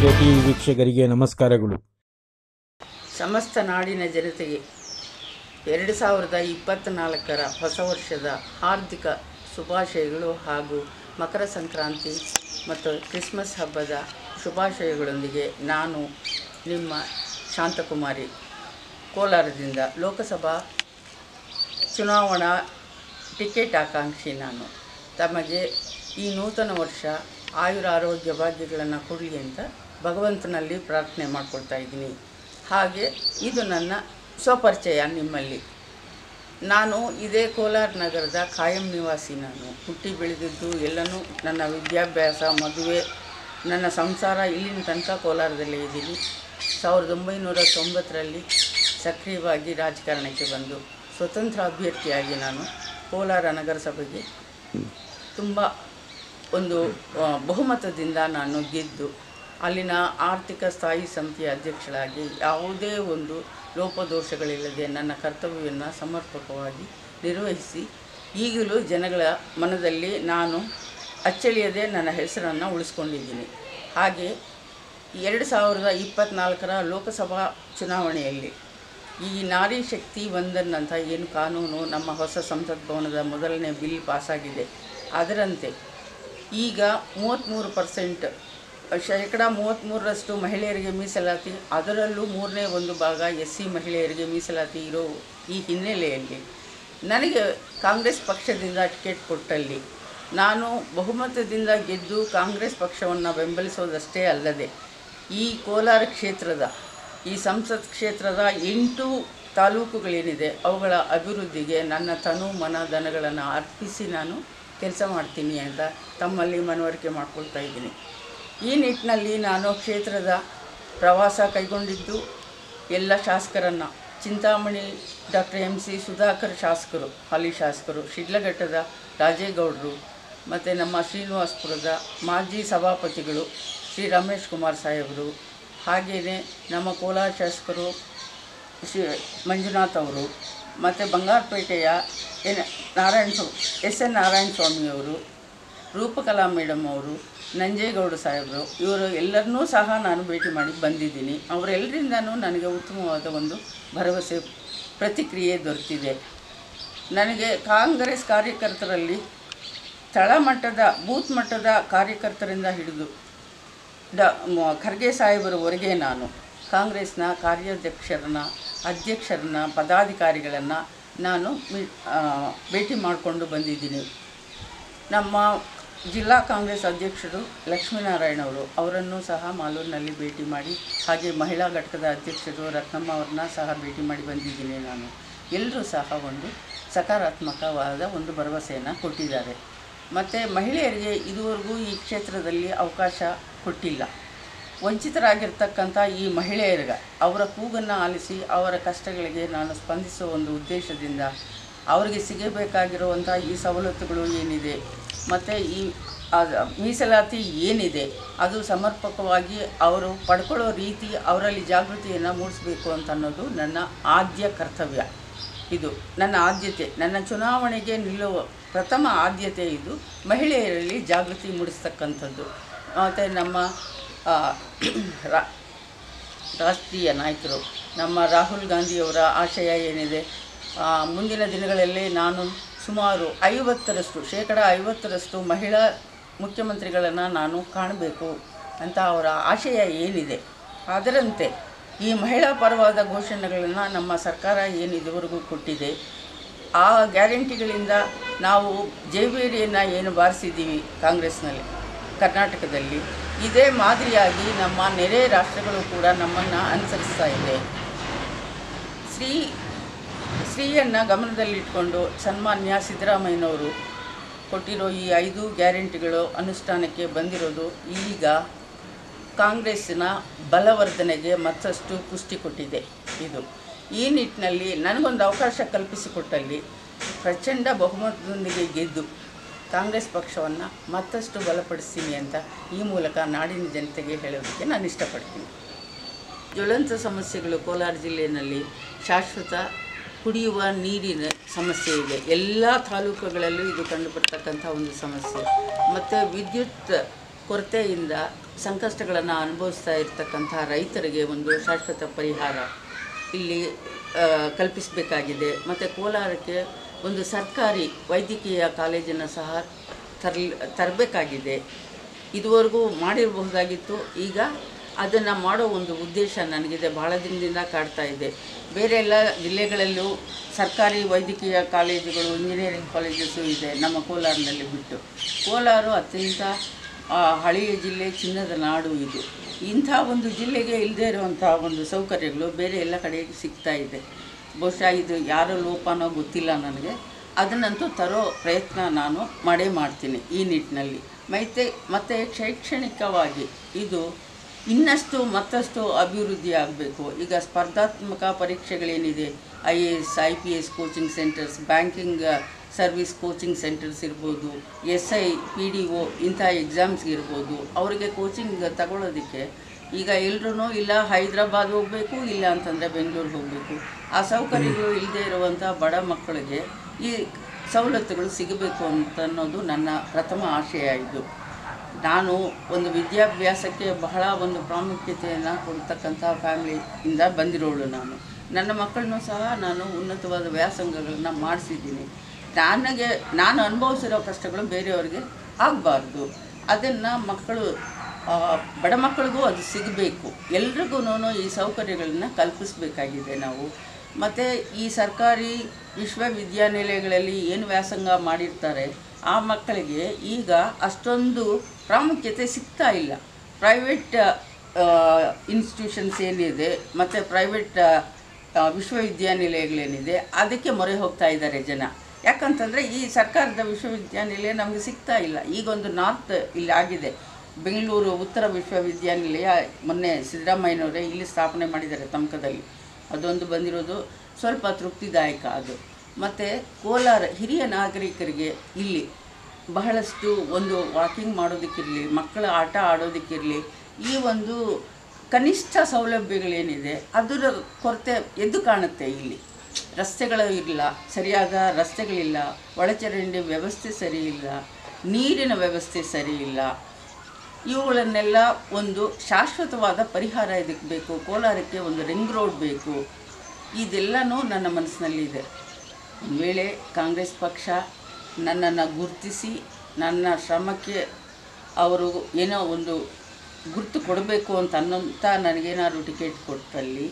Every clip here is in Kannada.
ಕೆ ಟಿವಿ ವೀಕ್ಷಕರಿಗೆ ನಮಸ್ಕಾರಗಳು. ಸಮಸ್ತ ನಾಡಿನ ಜನತೆಗೆ 2024ರ ಹೊಸ ವರ್ಷದ ಹಾರ್ದಿಕ ಶುಭಾಶಯಗಳು ಹಾಗೂ ಮಕರ ಸಂಕ್ರಾಂತಿ ಮತ್ತು ಕ್ರಿಸ್ಮಸ್ ಹಬ್ಬದ ಶುಭಾಶಯಗಳೊಂದಿಗೆ ನಾನು ನಿಮ್ಮ ಶಾಂತಕುಮಾರಿ ಕೋಲಾರದಿಂದ ಲೋಕಸಭಾ ಚುನಾವಣಾ ಟಿಕೆಟ್ ಆಕಾಂಕ್ಷಿ ನಾನು. ತಮಗೆ ಈ ನೂತನ ವರ್ಷ ಆಯುರಾರೋಗ್ಯ ಭಾಗ್ಯಗಳನ್ನು ಕೊಡಲಿ ಅಂತ ಭಗವಂತನಲ್ಲಿ ಪ್ರಾರ್ಥನೆ ಮಾಡ್ಕೊಳ್ತಾ ಇದ್ದೀನಿ. ಹಾಗೆ ಇದು ನನ್ನ ಸ್ವಪರಿಚಯ ನಿಮ್ಮಲ್ಲಿ. ನಾನು ಇದೇ ಕೋಲಾರ ನಗರದ ಕಾಯಂ ನಿವಾಸಿ. ನಾನು ಹುಟ್ಟಿ ಬೆಳೆದಿದ್ದು ಎಲ್ಲನೂ ನನ್ನ ವಿದ್ಯಾಭ್ಯಾಸ, ಮದುವೆ, ನನ್ನ ಸಂಸಾರ ಇಲ್ಲಿನ ತನಕ ಕೋಲಾರದಲ್ಲೇ ಇದ್ದೀನಿ. 1990ರಲ್ಲಿ ಸಕ್ರಿಯವಾಗಿ ರಾಜಕಾರಣಕ್ಕೆ ಬಂದು ಸ್ವತಂತ್ರ ಅಭ್ಯರ್ಥಿಯಾಗಿ ನಾನು ಕೋಲಾರ ನಗರಸಭೆಗೆ ತುಂಬ ಒಂದು ಬಹುಮತದಿಂದ ನಾನು ಗೆದ್ದು ಅಲ್ಲಿನ ಆರ್ಥಿಕ ಸ್ಥಾಯಿ ಸಮಿತಿಯ ಅಧ್ಯಕ್ಷಳಾಗಿ ಯಾವುದೇ ಒಂದು ಲೋಪದೋಷಗಳಿಲ್ಲದೆ ನನ್ನ ಕರ್ತವ್ಯವನ್ನು ಸಮರ್ಪಕವಾಗಿ ನಿರ್ವಹಿಸಿ ಈಗಲೂ ಜನಗಳ ಮನದಲ್ಲಿ ನಾನು ಅಚ್ಚಳಿಯದೆ ನನ್ನ ಹೆಸರನ್ನು ಉಳಿಸ್ಕೊಂಡಿದ್ದೀನಿ. ಹಾಗೆ 2024ರ ಲೋಕಸಭಾ ಚುನಾವಣೆಯಲ್ಲಿ ಈ ನಾರಿ ಶಕ್ತಿ ವಂದನ್ ಅಂತ ಏನು ಕಾನೂನು ನಮ್ಮ ಹೊಸ ಸಂಸತ್ ಭವನದ ಮೊದಲನೇ ಬಿಲ್ ಪಾಸಾಗಿದೆ, ಅದರಂತೆ ಈಗ 33% ಶೇಕಡ 33ರಷ್ಟು ಮಹಿಳೆಯರಿಗೆ ಮೀಸಲಾತಿ, ಅದರಲ್ಲೂ 1/3 ಭಾಗ SC ಮಹಿಳೆಯರಿಗೆ ಮೀಸಲಾತಿ ಇರೋ ಈ ಹಿನ್ನೆಲೆಯಲ್ಲಿ ನನಗೆ ಕಾಂಗ್ರೆಸ್ ಪಕ್ಷದಿಂದ ಟಿಕೆಟ್ ಕೊಟ್ಟಲ್ಲಿ ನಾನು ಬಹುಮತದಿಂದ ಗೆದ್ದು ಕಾಂಗ್ರೆಸ್ ಪಕ್ಷವನ್ನು ಬೆಂಬಲಿಸೋದಷ್ಟೇ ಅಲ್ಲದೆ ಈ ಕೋಲಾರ ಕ್ಷೇತ್ರದ, ಈ ಸಂಸತ್ ಕ್ಷೇತ್ರದ 8 ತಾಲೂಕುಗಳೇನಿದೆ ಅವುಗಳ ಅಭಿವೃದ್ಧಿಗೆ ನನ್ನ ತನು ಮನ ಧನಗಳನ್ನು ಅರ್ಪಿಸಿ ನಾನು ಕೆಲಸ ಮಾಡ್ತೀನಿ ಅಂತ ತಮ್ಮಲ್ಲಿ ಮನವರಿಕೆ ಮಾಡ್ಕೊಳ್ತಾ ಇದ್ದೀನಿ. ಈ ನಿಟ್ಟಿನಲ್ಲಿ ನಾನು ಕ್ಷೇತ್ರದ ಪ್ರವಾಸ ಕೈಗೊಂಡಿದ್ದು ಎಲ್ಲ ಶಾಸಕರನ್ನು, ಚಿಂತಾಮಣಿ ಡಾಕ್ಟರ್ MC ಸುಧಾಕರ್ ಶಾಸಕರು, ಹಾಲಿ ಶಾಸಕರು, ಶಿಡ್ಲಘಟ್ಟದ ರಾಜೇಗೌಡರು ಮತ್ತು ನಮ್ಮ ಶ್ರೀನಿವಾಸಪುರದ ಮಾಜಿ ಸಭಾಪತಿಗಳು ಶ್ರೀ ರಮೇಶ್ ಕುಮಾರ್ ಸಾಹೇಬರು, ಹಾಗೆಯೇ ನಮ್ಮ ಕೋಲಾರ ಶಾಸಕರು ಮಂಜುನಾಥ್ ಅವರು ಮತ್ತು ಬಂಗಾರಪೇಟೆಯ SN ನಾರಾಯಣ ಸ್ವಾಮಿಯವರು, ರೂಪಕಲಾ ಮೇಡಮ್ ಅವರು, ನಂಜೇಗೌಡ ಸಾಹೇಬರು, ಇವರು ಎಲ್ಲರನ್ನೂ ಸಹ ನಾನು ಭೇಟಿ ಮಾಡಿ ಬಂದಿದ್ದೀನಿ. ಅವರೆಲ್ಲರಿಂದನೂ ನನಗೆ ಉತ್ತಮವಾದ ಒಂದು ಭರವಸೆ, ಪ್ರತಿಕ್ರಿಯೆ ದೊರೆತಿದೆ. ನನಗೆ ಕಾಂಗ್ರೆಸ್ ಕಾರ್ಯಕರ್ತರಲ್ಲಿ ತಳಮಟ್ಟದ, ಬೂತ್ ಮಟ್ಟದ ಕಾರ್ಯಕರ್ತರಿಂದ ಹಿಡಿದು ಖರ್ಗೆ ಸಾಹೇಬರವರೆಗೆ ನಾನು ಕಾಂಗ್ರೆಸ್ನ ಕಾರ್ಯಾಧ್ಯಕ್ಷರನ್ನ, ಅಧ್ಯಕ್ಷರನ್ನ, ಪದಾಧಿಕಾರಿಗಳನ್ನು ನಾನು ಭೇಟಿ ಮಾಡಿಕೊಂಡು ಬಂದಿದ್ದೀನಿ. ನಮ್ಮ ಜಿಲ್ಲಾ ಕಾಂಗ್ರೆಸ್ ಅಧ್ಯಕ್ಷರು ಲಕ್ಷ್ಮೀನಾರಾಯಣ ಅವರನ್ನು ಸಹ ಮಾಲೂರಿನಲ್ಲಿ ಭೇಟಿ ಮಾಡಿ, ಹಾಗೆ ಮಹಿಳಾ ಘಟಕದ ಅಧ್ಯಕ್ಷರು ರತ್ನಮ್ಮ ಅವ್ರನ್ನ ಸಹ ಭೇಟಿ ಮಾಡಿ ಬಂದಿದ್ದೀನಿ ನಾನು. ಎಲ್ಲರೂ ಸಹ ಒಂದು ಸಕಾರಾತ್ಮಕವಾದ ಒಂದು ಭರವಸೆಯನ್ನು ಕೊಟ್ಟಿದ್ದಾರೆ. ಮತ್ತು ಮಹಿಳೆಯರಿಗೆ ಇದುವರೆಗೂ ಈ ಕ್ಷೇತ್ರದಲ್ಲಿ ಅವಕಾಶ ಕೊಟ್ಟಿಲ್ಲ. ವಂಚಿತರಾಗಿರ್ತಕ್ಕಂಥ ಈ ಮಹಿಳೆಯರಿಗೆ ಅವರ ಕೂಗನ್ನು ಆಲಿಸಿ ಅವರ ಕಷ್ಟಗಳಿಗೆ ನಾನು ಸ್ಪಂದಿಸುವ ಒಂದು ಉದ್ದೇಶದಿಂದ ಅವರಿಗೆ ಸಿಗಬೇಕಾಗಿರುವಂಥ ಈ ಸವಲತ್ತುಗಳು ಏನಿದೆ ಮತ್ತು ಈ ಮೀಸಲಾತಿ ಏನಿದೆ ಅದು ಸಮರ್ಪಕವಾಗಿ ಅವರು ಪಡ್ಕೊಳ್ಳೋ ರೀತಿ, ಅವರಲ್ಲಿ ಜಾಗೃತಿಯನ್ನು ಮೂಡಿಸಬೇಕು ಅಂತ ಅನ್ನೋದು ನನ್ನ ಆದ್ಯ ಕರ್ತವ್ಯ. ಇದು ನನ್ನ ಆದ್ಯತೆ, ನನ್ನ ಚುನಾವಣೆಗೆ ನಿಲ್ಲುವ ಪ್ರಥಮ ಆದ್ಯತೆ ಇದು ಮಹಿಳೆಯರಲ್ಲಿ ಜಾಗೃತಿ ಮೂಡಿಸ್ತಕ್ಕಂಥದ್ದು. ಮತ್ತು ನಮ್ಮ ರಾಷ್ಟ್ರೀಯ ನಾಯಕರು ನಮ್ಮ ರಾಹುಲ್ ಗಾಂಧಿಯವರ ಆಶಯ ಏನಿದೆ, ಮುಂದಿನ ದಿನಗಳಲ್ಲಿ ನಾನು ಸುಮಾರು 50ರಷ್ಟು, ಶೇಕಡ 50ರಷ್ಟು ಮಹಿಳಾ ಮುಖ್ಯಮಂತ್ರಿಗಳನ್ನು ನಾನು ಕಾಣಬೇಕು ಅಂತ ಅವರ ಆಶಯ ಏನಿದೆ, ಅದರಂತೆ ಈ ಮಹಿಳಾ ಪರವಾದ ಘೋಷಣೆಗಳನ್ನು ನಮ್ಮ ಸರ್ಕಾರ ಏನು ಇದುವರೆಗೂ ಕೊಟ್ಟಿದೆ, ಆ ಗ್ಯಾರಂಟಿಗಳಿಂದ ನಾವು ಜೈವೇರಿಯನ್ನು ಏನು ಬಾರಿಸಿದ್ದೀವಿ ಕಾಂಗ್ರೆಸ್ನಲ್ಲಿ ಕರ್ನಾಟಕದಲ್ಲಿ, ಇದೇ ಮಾದರಿಯಾಗಿ ನಮ್ಮ ನೆರೆ ರಾಷ್ಟ್ರಗಳು ಕೂಡ ನಮ್ಮನ್ನು ಅನುಸರಿಸ್ತಾ ಇದೆ. ಸ್ತ್ರೀಯನ್ನು ಗಮನದಲ್ಲಿಟ್ಕೊಂಡು ಸನ್ಮಾನ್ಯ ಸಿದ್ದರಾಮಯ್ಯನವರು ಕೊಟ್ಟಿರೋ ಈ 5 ಗ್ಯಾರಂಟಿಗಳು ಅನುಷ್ಠಾನಕ್ಕೆ ಬಂದಿರೋದು ಈಗ ಕಾಂಗ್ರೆಸ್ಸಿನ ಬಲವರ್ಧನೆಗೆ ಮತ್ತಷ್ಟು ಪುಷ್ಟಿ ಕೊಟ್ಟಿದೆ. ಈ ನಿಟ್ಟಿನಲ್ಲಿ ನನಗೊಂದು ಅವಕಾಶ ಕಲ್ಪಿಸಿಕೊಟ್ಟಲ್ಲಿ ಪ್ರಚಂಡ ಬಹುಮತದೊಂದಿಗೆ ಗೆದ್ದು ಕಾಂಗ್ರೆಸ್ ಪಕ್ಷವನ್ನು ಮತ್ತಷ್ಟು ಬಲಪಡಿಸ್ತೀನಿ ಅಂತ ಈ ಮೂಲಕ ನಾಡಿನ ಜನತೆಗೆ ಹೇಳೋದಕ್ಕೆ ನಾನು ಇಷ್ಟಪಡ್ತೀನಿ. ಜ್ವಲಂತ ಸಮಸ್ಯೆಗಳು ಕೋಲಾರ ಜಿಲ್ಲೆಯಲ್ಲಿ ಶಾಶ್ವತ ಕುಡಿಯುವ ನೀರಿನ ಸಮಸ್ಯೆ ಇದೆ. ಎಲ್ಲ ತಾಲೂಕುಗಳಲ್ಲೂ ಇದು ಕಂಡುಬರ್ತಕ್ಕಂಥ ಒಂದು ಸಮಸ್ಯೆ. ಮತ್ತು ವಿದ್ಯುತ್ ಕೊರತೆಯಿಂದ ಸಂಕಷ್ಟಗಳನ್ನು ಅನುಭವಿಸ್ತಾ ಇರ್ತಕ್ಕಂಥ ರೈತರಿಗೆ ಒಂದು ಶಾಶ್ವತ ಪರಿಹಾರ ಇಲ್ಲಿ ಕಲ್ಪಿಸಬೇಕಾಗಿದೆ. ಮತ್ತು ಕೋಲಾರಕ್ಕೆ ಒಂದು ಸರ್ಕಾರಿ ವೈದ್ಯಕೀಯ ಕಾಲೇಜನ್ನು ಸಹ ತರಬೇಕಾಗಿದೆ. ಇದುವರೆಗೂ ಮಾಡಿರಬಹುದಾಗಿತ್ತು, ಈಗ ಅದನ್ನು ಮಾಡೋ ಒಂದು ಉದ್ದೇಶ ನನಗಿದೆ, ಭಾಳ ದಿನದಿಂದ ಕಾಡ್ತಾ ಇದೆ. ಬೇರೆ ಎಲ್ಲ ಜಿಲ್ಲೆಗಳಲ್ಲೂ ಸರ್ಕಾರಿ ವೈದ್ಯಕೀಯ ಕಾಲೇಜುಗಳು, ಇಂಜಿನಿಯರಿಂಗ್ ಕಾಲೇಜಸ್ಸು ಇದೆ, ನಮ್ಮ ಕೋಲಾರಿನಲ್ಲಿ ಬಿಟ್ಟು. ಕೋಲಾರ ಅತ್ಯಂತ ಹಳೆಯ ಜಿಲ್ಲೆ, ಚಿನ್ನದ ನಾಡು ಇದು. ಇಂಥ ಒಂದು ಜಿಲ್ಲೆಗೆ ಇಲ್ಲದೇ ಇರುವಂಥ ಒಂದು ಸೌಕರ್ಯಗಳು ಬೇರೆ ಎಲ್ಲ ಕಡೆ ಸಿಗ್ತಾ ಇದೆ. ಬಹುಶಃ ಇದು ಯಾರ ಲೋಪನೋ ಗೊತ್ತಿಲ್ಲ ನನಗೆ. ಅದನ್ನಂತೂ ತರೋ ಪ್ರಯತ್ನ ನಾನು ಮಾಡೇ ಮಾಡ್ತೀನಿ ಈ ನಿಟ್ಟಿನಲ್ಲಿ. ಮತ್ತು ಶೈಕ್ಷಣಿಕವಾಗಿ ಇದು ಇನ್ನಷ್ಟು ಮತ್ತಷ್ಟು ಅಭಿವೃದ್ಧಿ ಆಗಬೇಕು. ಈಗ ಸ್ಪರ್ಧಾತ್ಮಕ ಪರೀಕ್ಷೆಗಳೇನಿದೆ, IAS, IPS coaching centres, banking service coaching centres ಇರ್ಬೋದು, SI, PDO ಇಂಥ ಎಕ್ಸಾಮ್ಸ್ಗಿರ್ಬೋದು, ಅವರಿಗೆ ಕೋಚಿಂಗ್ ತಗೊಳ್ಳೋದಕ್ಕೆ ಈಗ ಎಲ್ಲರೂ ಇಲ್ಲ ಹೈದ್ರಾಬಾದ್ ಹೋಗಬೇಕು, ಇಲ್ಲ ಅಂತಂದರೆ ಬೆಂಗಳೂರು ಹೋಗಬೇಕು. ಆ ಸೌಕರ್ಯಗಳು ಇಲ್ಲದೆ ಇರುವಂಥ ಬಡ ಮಕ್ಕಳಿಗೆ ಈ ಸವಲತ್ತುಗಳು ಸಿಗಬೇಕು ಅನ್ನೋದು ನನ್ನ ಪ್ರಥಮ ಆಶಯ. ಇದು ನಾನು ಒಂದು ವಿದ್ಯಾಭ್ಯಾಸಕ್ಕೆ ಬಹಳ ಒಂದು ಪ್ರಾಮುಖ್ಯತೆಯನ್ನು ಕೊಡ್ತಕ್ಕಂಥ ಫ್ಯಾಮಿಲಿಯಿಂದ ಬಂದಿರೋಳು. ನನ್ನ ಮಕ್ಕಳನ್ನೂ ಸಹ ನಾನು ಉನ್ನತವಾದ ವ್ಯಾಸಂಗಗಳನ್ನು ಮಾಡಿಸಿದ್ದೀನಿ. ನಾನು ಅನುಭವಿಸಿರೋ ಕಷ್ಟಗಳು ಬೇರೆಯವ್ರಿಗೆ ಆಗಬಾರ್ದು. ಅದನ್ನು ಬಡ ಮಕ್ಕಳಿಗೂ ಅದು ಸಿಗಬೇಕು. ಎಲ್ರಿಗೂ ಈ ಸೌಕರ್ಯಗಳನ್ನು ಕಲ್ಪಿಸಬೇಕಾಗಿದೆ ನಾವು. ಮತ್ತು ಈ ಸರ್ಕಾರಿ ವಿಶ್ವವಿದ್ಯಾನಿಲಯಗಳಲ್ಲಿ ಏನು ವ್ಯಾಸಂಗ ಮಾಡಿರ್ತಾರೆ ಆ ಮಕ್ಕಳಿಗೆ ಈಗ ಅಷ್ಟೊಂದು ಪ್ರಾಮುಖ್ಯತೆ ಸಿಗ್ತಾ ಇಲ್ಲ. ಪ್ರೈವೇಟ್ ಇನ್ಸ್ಟಿಟ್ಯೂಷನ್ಸ್ ಏನಿದೆ ಮತ್ತು ಪ್ರೈವೇಟ್ ವಿಶ್ವವಿದ್ಯಾನಿಲಯಗಳೇನಿದೆ ಅದಕ್ಕೆ ಮೊರೆ ಹೋಗ್ತಾ ಇದ್ದಾರೆ ಜನ. ಯಾಕಂತಂದರೆ ಈ ಸರ್ಕಾರದ ವಿಶ್ವವಿದ್ಯಾನಿಲಯ ನಮಗೆ ಸಿಗ್ತಾ ಇಲ್ಲ. ಈಗೊಂದು ನಾರ್ತ್ ಇಲ್ಲಿ ಆಗಿದೆ, ಬೆಂಗಳೂರು ಉತ್ತರ ವಿಶ್ವವಿದ್ಯಾನಿಲಯ ಮೊನ್ನೆ ಸಿದ್ದರಾಮಯ್ಯನವರೇ ಇಲ್ಲಿ ಸ್ಥಾಪನೆ ಮಾಡಿದ್ದಾರೆ ತಮಕದಲ್ಲಿ. ಅದೊಂದು ಬಂದಿರೋದು ಸ್ವಲ್ಪ ತೃಪ್ತಿದಾಯಕ ಅದು. ಮತ್ತು ಕೋಲಾರ ಹಿರಿಯ ನಾಗರಿಕರಿಗೆ ಇಲ್ಲಿ ಬಹಳಷ್ಟು ಒಂದು ವಾಕಿಂಗ್ ಮಾಡೋದಕ್ಕಿರಲಿ, ಮಕ್ಕಳ ಆಟ ಆಡೋದಕ್ಕಿರಲಿ, ಈ ಒಂದು ಕನಿಷ್ಠ ಸೌಲಭ್ಯಗಳೇನಿದೆ ಅದರ ಕೊರತೆ ಎದ್ದು ಕಾಣುತ್ತೆ. ಇಲ್ಲಿ ರಸ್ತೆಗಳು ಇಲ್ಲ, ಸರಿಯಾದ ರಸ್ತೆಗಳಿಲ್ಲ, ಒಳಚರಂಡಿ ವ್ಯವಸ್ಥೆ ಸರಿ ಇಲ್ಲ, ನೀರಿನ ವ್ಯವಸ್ಥೆ ಸರಿ ಇಲ್ಲ. ಇವುಗಳನ್ನೆಲ್ಲ ಒಂದು ಶಾಶ್ವತವಾದ ಪರಿಹಾರ ಇದಕ್ಕೆ ಬೇಕು. ಕೋಲಾರಕ್ಕೆ ಒಂದು ರಿಂಗ್ ರೋಡ್ ಬೇಕು. ಇದೆಲ್ಲನೂ ನನ್ನ ಮನಸ್ಸಿನಲ್ಲಿದೆ. ಒಂದು ವೇಳೆ ಕಾಂಗ್ರೆಸ್ ಪಕ್ಷ ನನ್ನನ್ನು ಗುರುತಿಸಿ ನನ್ನ ಶ್ರಮಕ್ಕೆ ಅವರು ಏನೋ ಒಂದು ಗುರುತು ಕೊಡಬೇಕು ಅಂತ ನನಗೇನಾದ್ರು ಟಿಕೆಟ್ ಕೊಟ್ಟಲ್ಲಿ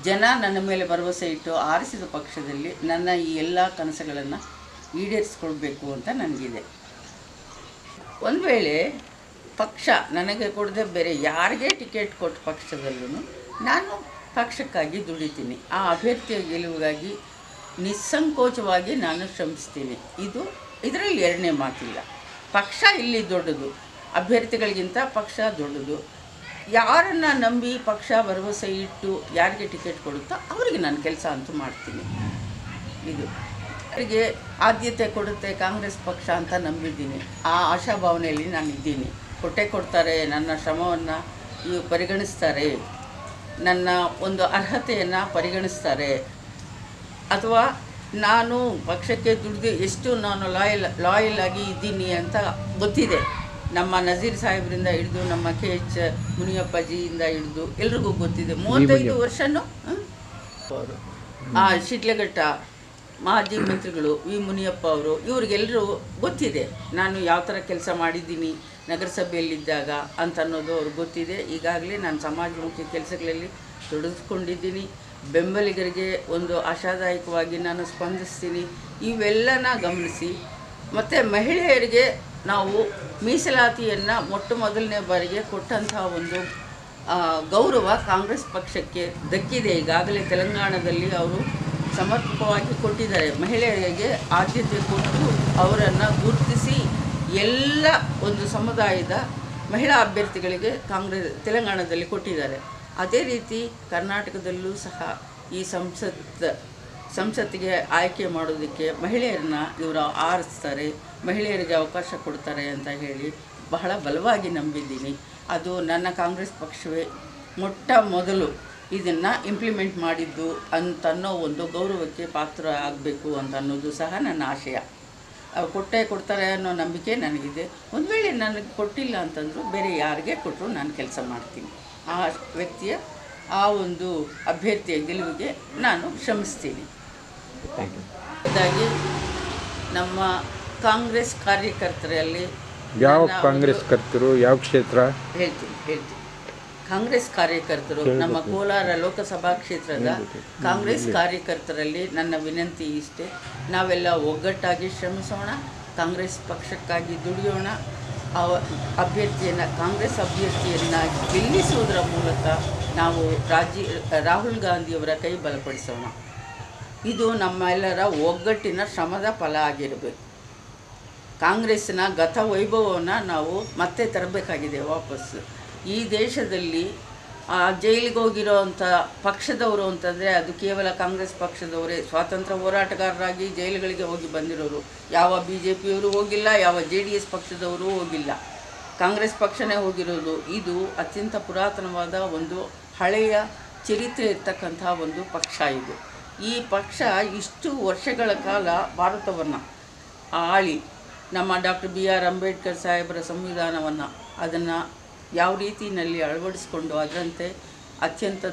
ಜನ ನನ್ನ ಮೇಲೆ ಭರವಸೆ ಇಟ್ಟು ಆರಿಸಿದ ಪಕ್ಷದಲ್ಲಿ ನನ್ನ ಈ ಎಲ್ಲ ಕನಸುಗಳನ್ನು ಈಡೇರಿಸ್ಕೊಳ್ಬೇಕು ಅಂತ ನನಗಿದೆ. ಒಂದು ವೇಳೆ ಪಕ್ಷ ನನಗೆ ಕೊಡದೆ ಬೇರೆ ಯಾರಿಗೆ ಟಿಕೆಟ್ ಕೊಟ್ಟ ಪಕ್ಷದಲ್ಲೂ ನಾನು ಪಕ್ಷಕ್ಕಾಗಿ ದುಡಿತೀನಿ. ಆ ಅಭ್ಯರ್ಥಿಯ ಗೆಲುವಿಗಾಗಿ ನಿಸ್ಸಂಕೋಚವಾಗಿ ನಾನು ಶ್ರಮಿಸ್ತೀನಿ. ಇದರಲ್ಲಿ ಎರಡನೇ ಮಾತಿಲ್ಲ. ಪಕ್ಷ ಇಲ್ಲಿ ದೊಡ್ಡದು, ಅಭ್ಯರ್ಥಿಗಳಿಗಿಂತ ಪಕ್ಷ ದೊಡ್ಡದು. ಯಾರನ್ನು ನಂಬಿ ಪಕ್ಷ ಭರವಸೆ ಇಟ್ಟು ಯಾರಿಗೆ ಟಿಕೆಟ್ ಕೊಡುತ್ತೋ ಅವರಿಗೆ ನಾನು ಕೆಲಸ ಅಂತೂ ಮಾಡ್ತೀನಿ. ಅವರಿಗೆ ಆದ್ಯತೆ ಕೊಡುತ್ತೆ ಕಾಂಗ್ರೆಸ್ ಪಕ್ಷ ಅಂತ ನಂಬಿದ್ದೀನಿ. ಆ ಆಶಾಭಾವನೆಯಲ್ಲಿ ನಾನು ಇದ್ದೀನಿ. ಕೊಡ್ತಾರೆ, ನನ್ನ ಶ್ರಮವನ್ನು ಪರಿಗಣಿಸ್ತಾರೆ, ನನ್ನ ಒಂದು ಅರ್ಹತೆಯನ್ನು ಪರಿಗಣಿಸ್ತಾರೆ. ಅಥವಾ ನಾನು ಪಕ್ಷಕ್ಕೆ ದುಡಿದು ಎಷ್ಟು ನಾನು ಲಾಯಲ್ ಆಗಿ ಇದ್ದೀನಿ ಅಂತ ಗೊತ್ತಿದೆ. ನಮ್ಮ ನಜೀರ್ ಸಾಹೇಬರಿಂದ ಹಿಡಿದು ನಮ್ಮ KH ಮುನಿಯಪ್ಪಾಜಿಯಿಂದ ಹಿಡಿದು ಎಲ್ರಿಗೂ ಗೊತ್ತಿದೆ. 35 ವರ್ಷನೂ ಅವರು ಶಿಡ್ಲಘಟ್ಟ ಮಾಜಿ ಮಂತ್ರಿಗಳು ವಿ ಮುನಿಯಪ್ಪ ಅವರು, ಇವರಿಗೆಲ್ಲರೂ ಗೊತ್ತಿದೆ ನಾನು ಯಾವ ಥರ ಕೆಲಸ ಮಾಡಿದ್ದೀನಿ ನಗರಸಭೆಯಲ್ಲಿದ್ದಾಗ ಅಂತ ಅನ್ನೋದು ಅವ್ರಿಗೆ ಗೊತ್ತಿದೆ. ಈಗಾಗಲೇ ನಾನು ಸಮಾಜಮುಖಿ ಕೆಲಸಗಳಲ್ಲಿ ತೊಡಗಿಸ್ಕೊಂಡಿದ್ದೀನಿ. ಬೆಂಬಲಿಗರಿಗೆ ಒಂದು ಆಶಾದಾಯಕವಾಗಿ ನಾನು ಸ್ಪಂದಿಸ್ತೀನಿ. ಇವೆಲ್ಲನ ಗಮನಿಸಿ ಮತ್ತು ಮಹಿಳೆಯರಿಗೆ ನಾವು ಮೀಸಲಾತಿಯನ್ನು ಮೊದಲನೇ ಬಾರಿಗೆ ಕೊಟ್ಟಂಥ ಒಂದು ಗೌರವ ಕಾಂಗ್ರೆಸ್ ಪಕ್ಷಕ್ಕೆ ದಕ್ಕಿದೆ. ಈಗಾಗಲೇ ತೆಲಂಗಾಣದಲ್ಲಿ ಅವರು ಸಮರ್ಪಕವಾಗಿ ಕೊಟ್ಟಿದ್ದಾರೆ. ಮಹಿಳೆಯರಿಗೆ ಆದ್ಯತೆ ಕೊಟ್ಟು ಅವರನ್ನು ಗುರುತಿಸಿ ಎಲ್ಲ ಒಂದು ಸಮುದಾಯದ ಮಹಿಳಾ ಅಭ್ಯರ್ಥಿಗಳಿಗೆ ತೆಲಂಗಾಣದಲ್ಲಿ ಕೊಟ್ಟಿದ್ದಾರೆ. ಅದೇ ರೀತಿ ಕರ್ನಾಟಕದಲ್ಲೂ ಸಹ ಈ ಸಂಸತ್ತಿಗೆ ಆಯ್ಕೆ ಮಾಡೋದಕ್ಕೆ ಮಹಿಳೆಯರನ್ನ ಇವರು ಆರಿಸ್ತಾರೆ, ಮಹಿಳೆಯರಿಗೆ ಅವಕಾಶ ಕೊಡ್ತಾರೆ ಅಂತ ಹೇಳಿ ಬಹಳ ಬಲವಾಗಿ ನಂಬಿದ್ದೀನಿ. ಅದು ನನ್ನ ಕಾಂಗ್ರೆಸ್ ಪಕ್ಷವೇ ಮೊದಲು ಇದನ್ನು ಇಂಪ್ಲಿಮೆಂಟ್ ಮಾಡಿದ್ದು ಅಂತನ್ನೋ ಒಂದು ಗೌರವಕ್ಕೆ ಪಾತ್ರ ಆಗಬೇಕು ಅಂತ ಅನ್ನೋದು ಸಹ ನನ್ನ ಆಶಯ. ಅವ್ರು ಕೊಟ್ಟೇ ಕೊಡ್ತಾರೆ ಅನ್ನೋ ನಂಬಿಕೆ ನನಗಿದೆ. ಒಂದು ವೇಳೆ ನನಗೆ ಕೊಟ್ಟಿಲ್ಲ ಅಂತಂದರೂ ಬೇರೆ ಯಾರಿಗೆ ಕೊಟ್ಟರು ನಾನು ಕೆಲಸ ಮಾಡ್ತೀನಿ. ಆ ವ್ಯಕ್ತಿಯ ಆ ಒಂದು ಅಭ್ಯರ್ಥಿಯ ಗೆಲುವಿಗೆ ನಾನು ಶ್ರಮಿಸ್ತೀನಿ. ಹಾಗಾಗಿ ನಮ್ಮ ಕಾಂಗ್ರೆಸ್ ಕಾರ್ಯಕರ್ತರಲ್ಲಿ ಯಾವ ಕಾಂಗ್ರೆಸ್ ಕರ್ತರು, ಯಾವ ಕ್ಷೇತ್ರ ಹೇಳ್ತೀನಿ. ಕಾಂಗ್ರೆಸ್ ಕಾರ್ಯಕರ್ತರು ನಮ್ಮ ಕೋಲಾರ ಲೋಕಸಭಾ ಕ್ಷೇತ್ರದ ಕಾಂಗ್ರೆಸ್ ಕಾರ್ಯಕರ್ತರಲ್ಲಿ ನನ್ನ ವಿನಂತಿ ಇಷ್ಟೇ, ನಾವೆಲ್ಲ ಒಗ್ಗಟ್ಟಾಗಿ ಶ್ರಮಿಸೋಣ, ಕಾಂಗ್ರೆಸ್ ಪಕ್ಷಕ್ಕಾಗಿ ದುಡಿಯೋಣ, ಕಾಂಗ್ರೆಸ್ ಅಭ್ಯರ್ಥಿಯನ್ನು ಗೆಲ್ಲಿಸುವುದರ ಮೂಲಕ ನಾವು ರಾಹುಲ್ ಗಾಂಧಿಯವರ ಕೈ ಬಲಪಡಿಸೋಣ. ಇದು ನಮ್ಮೆಲ್ಲರ ಒಗ್ಗಟ್ಟಿನ ಶ್ರಮದ ಫಲ ಆಗಿರಬೇಕು. ಕಾಂಗ್ರೆಸ್ಸಿನ ಗತ ವೈಭವವನ್ನು ನಾವು ಮತ್ತೆ ತರಬೇಕಾಗಿದೆ ವಾಪಸ್ಸು. ಈ ದೇಶದಲ್ಲಿ ಜೈಲಿಗೆ ಹೋಗಿರೋವಂಥ ಪಕ್ಷದವರು ಅಂತಂದರೆ ಅದು ಕೇವಲ ಕಾಂಗ್ರೆಸ್ ಪಕ್ಷದವರೇ. ಸ್ವಾತಂತ್ರ್ಯ ಹೋರಾಟಗಾರರಾಗಿ ಜೈಲುಗಳಿಗೆ ಹೋಗಿ ಬಂದಿರೋರು ಯಾವ BJPಯವರು ಹೋಗಿಲ್ಲ, ಯಾವ JDS ಪಕ್ಷದವರು ಹೋಗಿಲ್ಲ, ಕಾಂಗ್ರೆಸ್ ಪಕ್ಷನೇ ಹೋಗಿರೋದು. ಇದು ಅತ್ಯಂತ ಪುರಾತನವಾದ ಒಂದು ಹಳೆಯ ಚರಿತ್ರೆ ಇರ್ತಕ್ಕಂಥ ಒಂದು ಪಕ್ಷ ಇದು. ಈ ಪಕ್ಷ ಇಷ್ಟು ವರ್ಷಗಳ ಕಾಲ ಭಾರತವನ್ನು ಆಳಿ ನಮ್ಮ ಡಾಕ್ಟರ್ BR ಅಂಬೇಡ್ಕರ್ ಸಾಹೇಬರ ಸಂವಿಧಾನವನ್ನು ಅದನ್ನು ಯಾವ ರೀತಿಯಲ್ಲಿ ಅಳವಡಿಸ್ಕೊಂಡು ಅದರಂತೆ ಅತ್ಯಂತ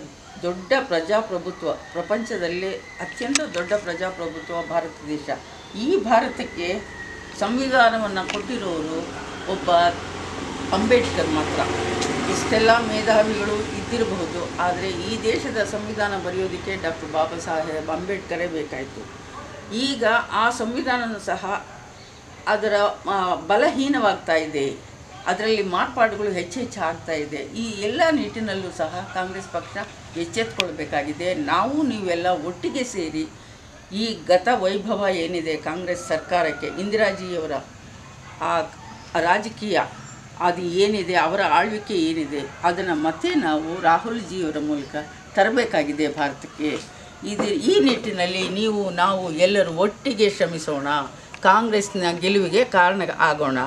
ದೊಡ್ಡ ಪ್ರಜಾಪ್ರಭುತ್ವ, ಪ್ರಪಂಚದಲ್ಲೇ ಅತ್ಯಂತ ದೊಡ್ಡ ಪ್ರಜಾಪ್ರಭುತ್ವ ಭಾರತ ದೇಶ. ಈ ಭಾರತಕ್ಕೆ ಸಂವಿಧಾನವನ್ನು ಕೊಟ್ಟಿರೋರು ಒಬ್ಬ ಅಂಬೇಡ್ಕರ್ ಮಾತ್ರ. ಇಷ್ಟೆಲ್ಲ ಮೇಧಾವಿಗಳು ಇದ್ದಿರಬಹುದು, ಆದರೆ ಈ ದೇಶದ ಸಂವಿಧಾನ ಬರೆಯೋದಕ್ಕೆ ಡಾಕ್ಟರ್ ಬಾಬಾ ಸಾಹೇಬ್ ಅಂಬೇಡ್ಕರೇ ಬೇಕಾಯಿತು. ಈಗ ಆ ಸಂವಿಧಾನವೂ ಸಹ ಅದರ ಬಲಹೀನವಾಗ್ತಾ ಇದೆ, ಅದರಲ್ಲಿ ಮಾರ್ಪಾಡುಗಳು ಹೆಚ್ಚು ಆಗ್ತಾ ಇದೆ. ಈ ಎಲ್ಲ ನಿಟ್ಟಿನಲ್ಲೂ ಸಹ ಕಾಂಗ್ರೆಸ್ ಪಕ್ಷ ಎಚ್ಚೆತ್ತುಕೊಳ್ಬೇಕಾಗಿದೆ. ನಾವು ನೀವೆಲ್ಲ ಒಟ್ಟಿಗೆ ಸೇರಿ ಈ ಗತ ವೈಭವ ಏನಿದೆ ಕಾಂಗ್ರೆಸ್ ಸರ್ಕಾರಕ್ಕೆ, ಇಂದಿರಾಜಿಯವರ ಆ ರಾಜಕೀಯ ಅದು ಏನಿದೆ, ಅವರ ಆಳ್ವಿಕೆ ಏನಿದೆ, ಅದನ್ನು ಮತ್ತೆ ನಾವು ರಾಹುಲ್ ಜಿಯವರ ಮೂಲಕ ತರಬೇಕಾಗಿದೆ ಭಾರತಕ್ಕೆ. ಈ ನಿಟ್ಟಿನಲ್ಲಿ ನಾವು ಎಲ್ಲರೂ ಒಟ್ಟಿಗೆ ಶ್ರಮಿಸೋಣ, ಕಾಂಗ್ರೆಸ್ನ ಗೆಲುವಿಗೆ ಕಾರಣ ಆಗೋಣ.